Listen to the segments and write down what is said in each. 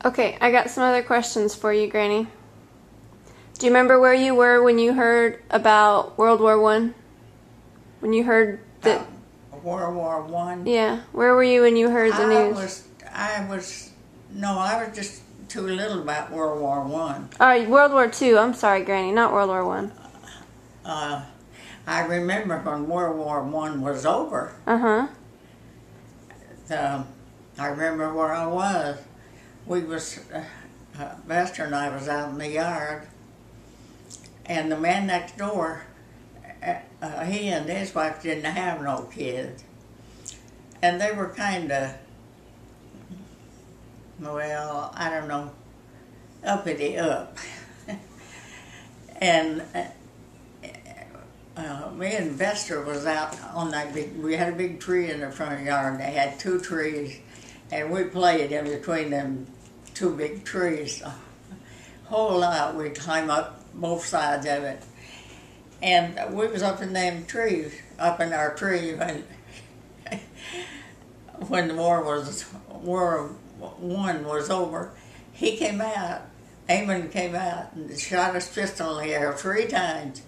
Okay, I got some other questions for you, Granny. Do you remember where you were when you heard about World War I? When you heard that... World War I? Yeah. Where were you when you heard the news? I was just too little about World War I. Oh, World War II. I'm sorry, Granny, not World War I. I remember when World War I was over. Uh-huh. I remember where I was. Buster and I was out in the yard, and the man next door, he and his wife didn't have no kids. And they were kind of, well, I don't know, uppity up. And me and Buster was out on that we had a big tree in the front yard. They had two trees, and we played in between them two big trees. A whole lot. We'd climb up both sides of it. And we was up in them trees, up in our tree when the War I was over. He came out, Eamon came out and shot his pistol in the air 3 times.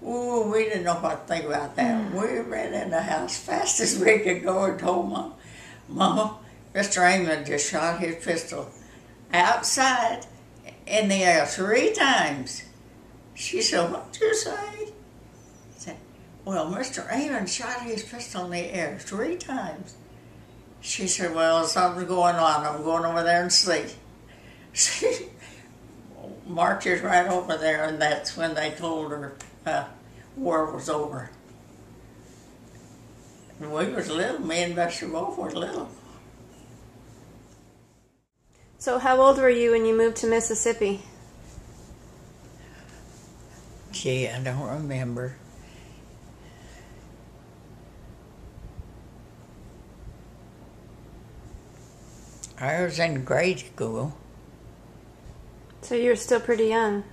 Ooh, we didn't know what to think about that. We ran in the house fast as we could go and told Mama, Mr. Eamon just shot his pistol outside in the air 3 times. She said, "What'd you say?" I said, "Well, Mr. Eamon shot his pistol in the air 3 times. She said, "Well, something's going on. I'm going over there and see." She marches right over there, and that's when they told her war was over. And we was little. Me and Buster both were little. So how old were you when you moved to Mississippi? Gee, I don't remember. I was in grade school. So you were still pretty young.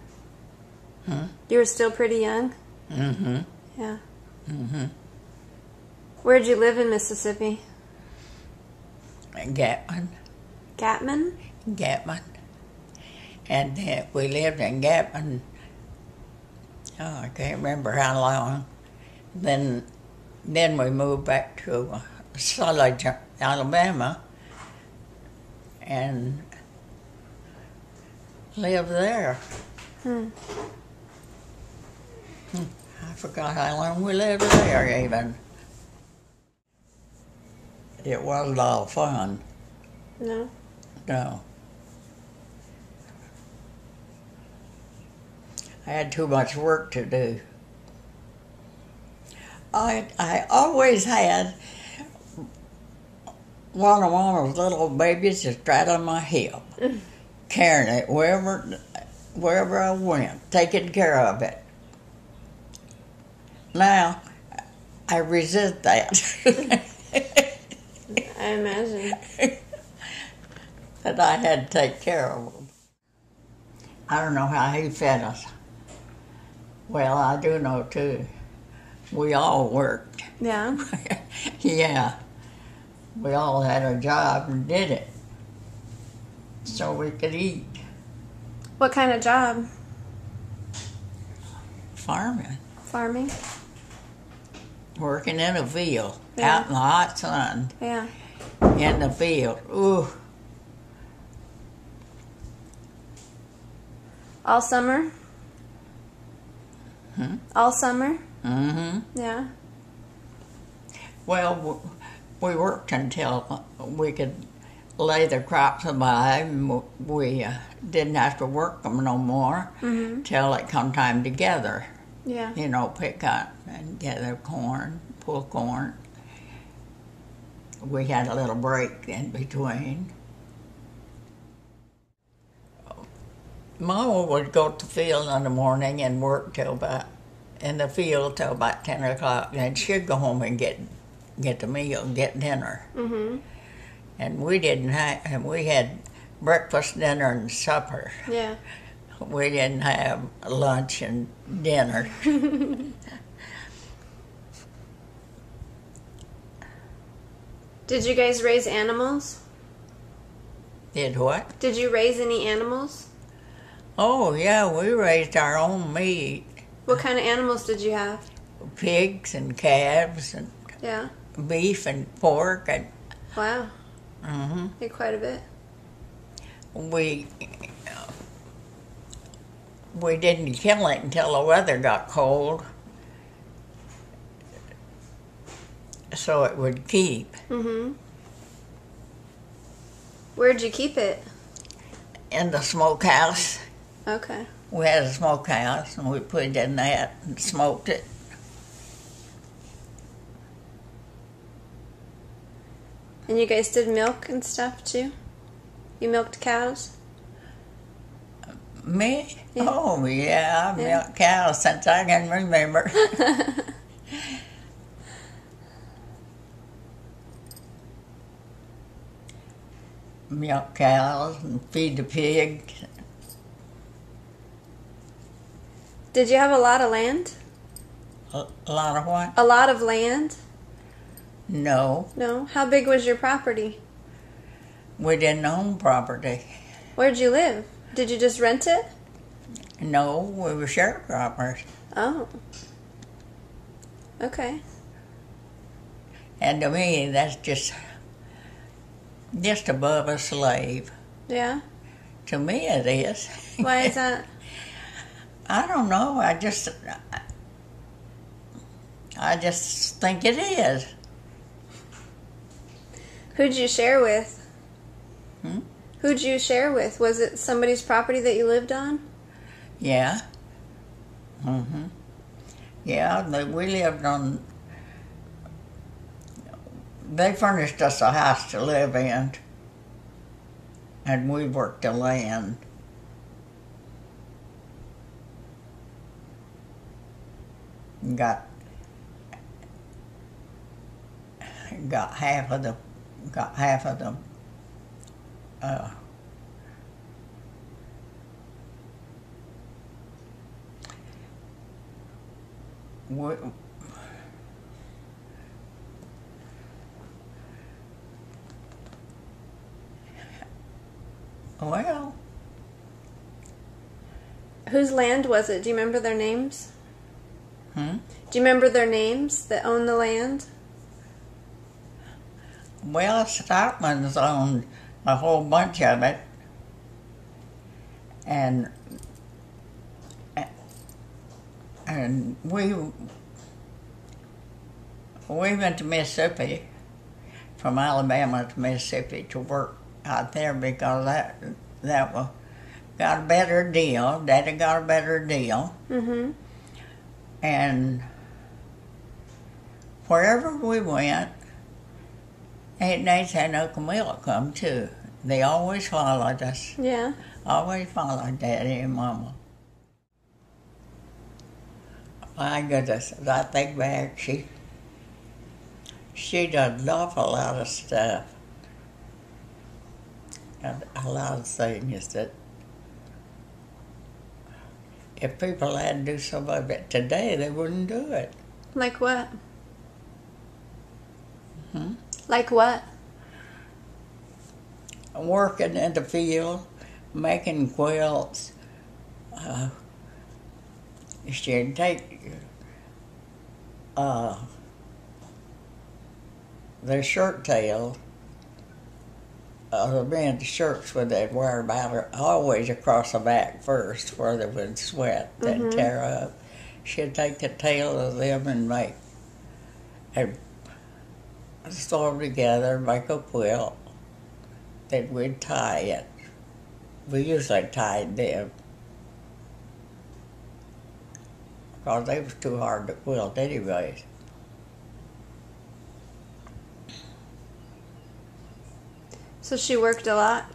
You were still pretty young? Mm-hmm. Yeah. Mm-hmm. Where'd you live in Mississippi? Gatman. Gatman? Gatman. And we lived in Gatman, I can't remember how long. Then we moved back to Sulledge, Alabama, and lived there. I forgot how long we lived there even. It wasn't all fun. No? No. I had too much work to do. I always had one of those little babies just straddling my hip, carrying it wherever I went, taking care of it. Now, I resist that. I imagine. That I had to take care of them. I don't know how he fed us. Well, I do know, too. We all worked. Yeah? Yeah. We all had a job and did it so we could eat. What kind of job? Farming. Farming? Working in a field, Yeah. out in the hot sun, Yeah. in the field. Ooh. All summer? All summer? Mm-hmm. Yeah. Well, we worked until we could lay the crops by, and we didn't have to work them no more till it come time to gather. Yeah. You know, pick up and gather corn, pull corn. We had a little break in between. Mama would go to the field in the morning and work in the field till about 10 o'clock. Then she'd go home and get the meal, get dinner. Mm-hmm. And we had breakfast, dinner, and supper. Yeah. We didn't have lunch and dinner. Did you guys raise animals? Did what? Did you raise any animals? Oh, yeah, we raised our own meat. What kind of animals did you have? Pigs and calves and Yeah. beef and pork. And Wow. Did quite a bit. We didn't kill it until the weather got cold, so it would keep. Where'd you keep it? In the smokehouse. Okay. We had a smokehouse, and we put it in that and smoked it. And you guys did milk and stuff too? You milked cows? Me? Yeah. Oh, yeah, I've milked cows since I can remember. Milk cows and feed the pigs. Did you have a lot of land? A lot of what? A lot of land? No, No? How big was your property? we didn't own property. Where'd you live? Did you just rent it? No, we were sharecroppers. Oh. Okay. And to me, that's just above a slave. Yeah? To me, it is. Why is that? I don't know. I just think it is. Who'd you share with? Hmm? Who'd you share with? Was it somebody's property that you lived on? Yeah. Yeah, we lived on. They furnished us a house to live in, and we worked the land. Got half of the we, well, Whose land was it? Do you remember their names? hmm? Do you remember their names that owned the land? Well, Stockman's owned a whole bunch of it, and we went to Mississippi, from Alabama to Mississippi to work out there because that was got a better deal. Daddy got a better deal, and wherever we went, Aunt Nancy and Uncle Mill come too. They always followed us. Yeah. Always followed Daddy and Mama. My goodness, as I think back, she done an awful lot of stuff. And a lot of things that if people had to do some of it today, they wouldn't do it. Like what? Like what? Working in the field, making quilts. She'd take the shirt tail of the men's shirts where they'd wear about always across the back first where they would sweat, they'd tear up. She'd take the tail of them and sew them together, make a quilt. Then we'd tie it. We usually tied them because they was too hard to quilt anyways. So she worked a lot?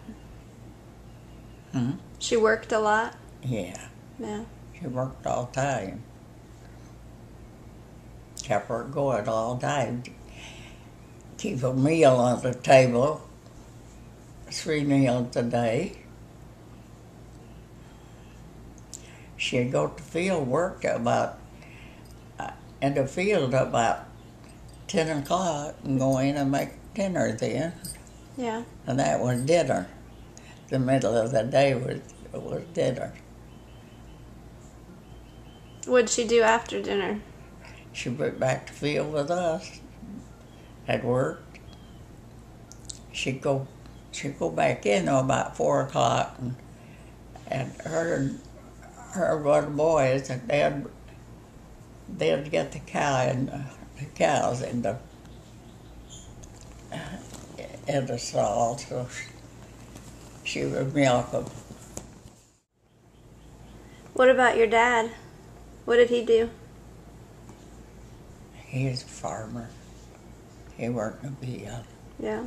She worked a lot? Yeah. Yeah. She worked all the time. Kept her going all the time. Keep a meal on the table, 3 meals a day. She'd go to the field, work in the field about 10 o'clock and go in and make dinner then. Yeah. And that was dinner. the middle of the day was dinner. What'd she do after dinner? She went back to the field with us. Had worked. She'd go back in about 4 o'clock, and her one of the boys, and they'd get the cows in the stall, so she would milk them. What about your dad? What did he do? He was a farmer. He worked in the field. Yeah.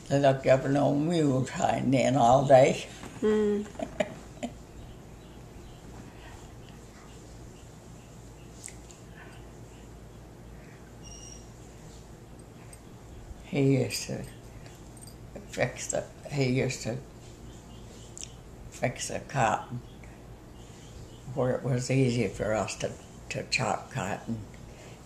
They looked up an old mule tying in all day. Mm. He used to fix the cotton where it was easy for us to chop cotton.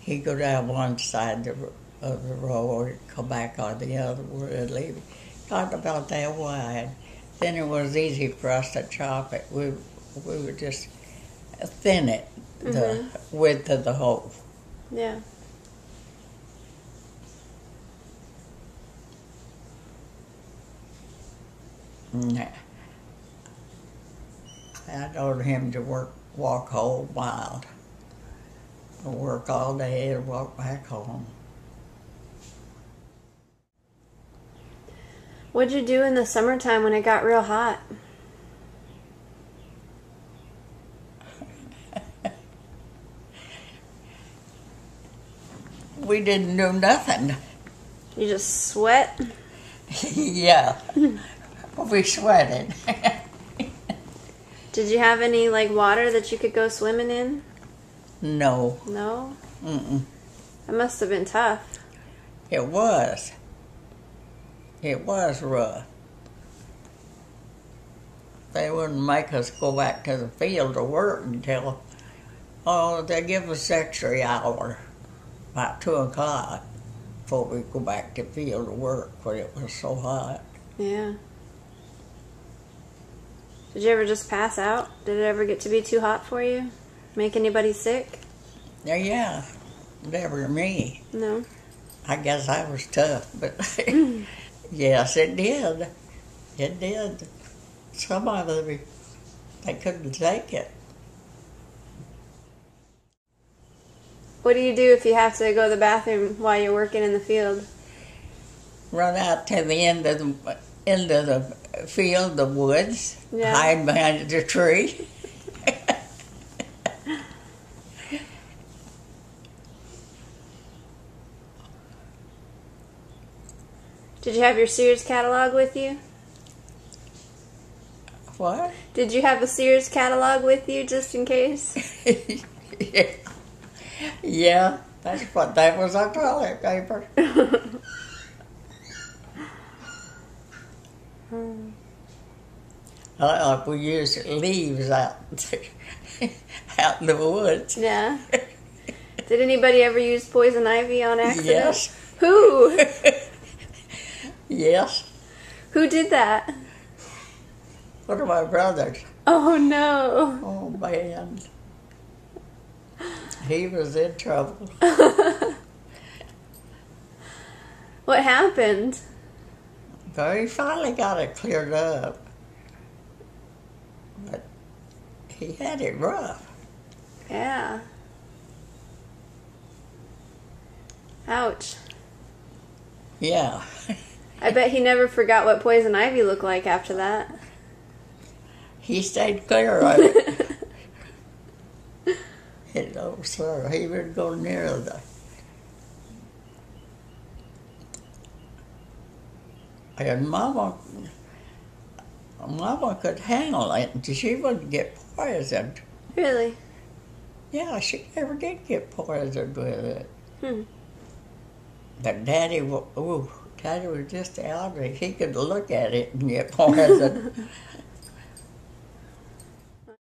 He'd go down one side of the road, come back on the other, where it'd leave it. Cotton about that wide. Then it was easy for us to chop it. We would just thin it the width of the hole. Yeah. Nah. I told him to walk a whole mile. Work all day and walk back home. What'd you do in the summertime when it got real hot? We didn't do nothing. You just sweat? Yeah. We sweated. Did you have any water that you could go swimming in? No. No? Mm-mm. That must have been tough. It was. It was rough. They wouldn't make us go back to the field to work until, they give us extra hour, about 2 o'clock, before we go back to the field to work, when it was so hot. Yeah. Did you ever just pass out? Did it ever get to be too hot for you? Make anybody sick? Yeah, never me. No. I guess I was tough, but yes, it did. It did. Some of them, they couldn't take it. What do you do if you have to go to the bathroom while you're working in the field? Run out to the end of the field, the woods, Yeah. hide behind the tree. Did you have your Sears catalog with you? What? Did you have a Sears catalog with you just in case? Yeah, that was our toilet paper. We used leaves out in the woods. Yeah. Did anybody ever use poison ivy on accident? Yes. Who? Yes. Who did that? One of my brothers. Oh no. Oh man. He was in trouble. What happened? But he finally got it cleared up. But he had it rough. Yeah. Ouch. Yeah. I bet he never forgot what poison ivy looked like after that. He stayed clear of it. No, sir. He would go near the... And Mama could handle it. She wouldn't get poisoned. Really? Yeah, she never did get poisoned with it. Hmm. But Daddy was just out. He could look at it and get poisoned.